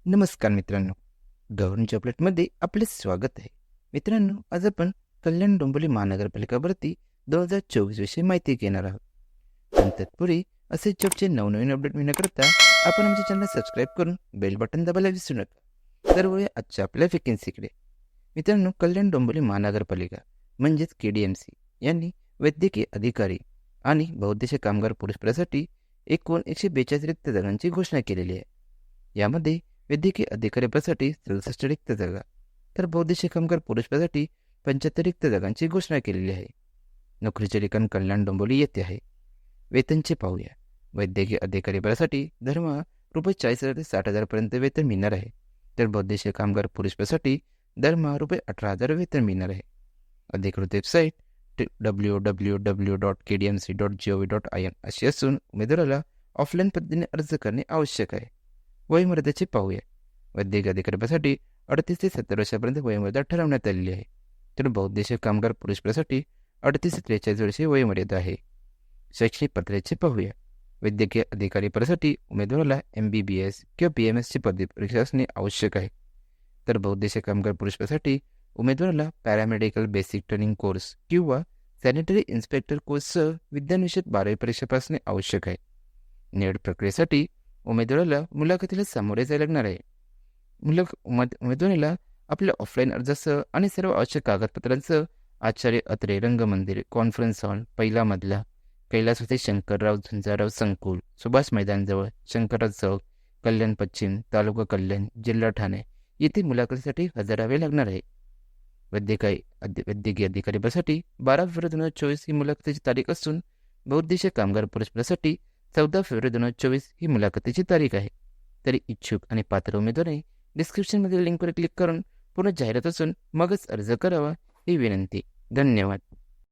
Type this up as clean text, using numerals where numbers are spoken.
नमस्कार मित्रांनो, गव्हर्नमेंट जॉबलेटमध्ये आपले स्वागत आहे. मित्रांनो, आज आपण कल्याण डोंबिवली महानगरपालिका भरती 2024 विषयी माहिती घेणार आहोत. पण तत्पूर्वी असे जॉबचे नवनवीन अपडेट मिळण्याकरता आपण आमच्या चॅनल सबस्क्राईब करून बेल बटन दाबायला विसरू नका. तर वळूया आजच्या आपल्या वेकेन्सीकडे. मित्रांनो, कल्याण डोंबिवली महानगरपालिका म्हणजेच KDMC यांनी वैद्यकीय अधिकारी आणि बहुउद्देशीय कामगार पुरुष पदासाठी एकूण 142 रिक्त जागांची घोषणा केलेली आहे. यामध्ये वैद्यकीय अधिकारी पदासाठी 67 रिक्त जागा, तर बहुउद्देशीय कामगार पुरुष पदासाठी 75 रिक्त जागांची घोषणा केलेली आहे. नोकरीचे ठिकाण कल्याण डोंबिवली येथे आहे. वेतनचे पाहूया. वैद्यकीय अधिकारी पदासाठी दरमहा रुपये 40,000 ते 60,000 पर्यंत वेतन मिळणार आहे, तर बहुउद्देशीय कामगार पुरुष पदासाठी दरमहा रुपये 18,000 वेतन मिळणार आहे. अधिकृत वेबसाईट www.kdmc.gov.in अशी असून उमेदवाराला ऑफलाईन पद्धतीने अर्ज करणे आवश्यक आहे. वयोमर्यादेचे पाहूया. वैद्यकीय अधिकारी पदासाठी 38 ते 70 वर्षापर्यंत वयोमर्यादा ठरवण्यात आलेली आहे, तर बहुउद्देशीय कामगार पुरुष पदासाठी 38 ते 43 वर्षे वयोमर्यादा आहे. शैक्षणिक पात्रतेचे पाहूया. वैद्यकीय अधिकारी पदासाठी उमेदवाराला MBBS किंवा BMS पदवी परीक्षा असणे आवश्यक आहे, तर बहुउद्देशीय कामगार पुरुष पदासाठी उमेदवाराला पॅरामेडिकल बेसिक ट्रेनिंग कोर्स किंवा सॅनिटरी इन्स्पेक्टर कोर्ससह विज्ञान विषयात 12वी परीक्षा पास असणे आवश्यक आहे. निवड प्रक्रियेसाठी उमेदवाराला मुलाखतीला सामोरे जावे लागणार आहे. उमेदवाराला आपल्या ऑफलाईन अर्जासह आणि सर्व आवश्यक कागदपत्रांसह आचार्य अत्रे रंगमंदिर, कॉन्फरन्स हॉल, पहिला मजला, कैलासवासी शंकरराव झुंजारराव संकुल, सुभाष मैदानजवळ, शंकरराव चौक, कल्याण पश्चिम, तालुका कल्याण, जिल्हा ठाणे येथे मुलाखतीसाठी हजर राहावे लागणार आहे. वैद्यकीय अधिकारी पदासाठी 12 फेब्रुवारी 2024 ही मुलाखतीची तारीख असून बहुउद्देशीय कामगार पुरुष पदासाठी 14 फेब्रुवारी 2024 ही मुलाखतीची तारीख आहे. तरी इच्छुक आणि पात्र उमेदवारांनी डिस्क्रिप्शनमधील लिंकवर क्लिक करून पूर्ण जाहिरात असून मगच अर्ज करावा ही विनंती. धन्यवाद.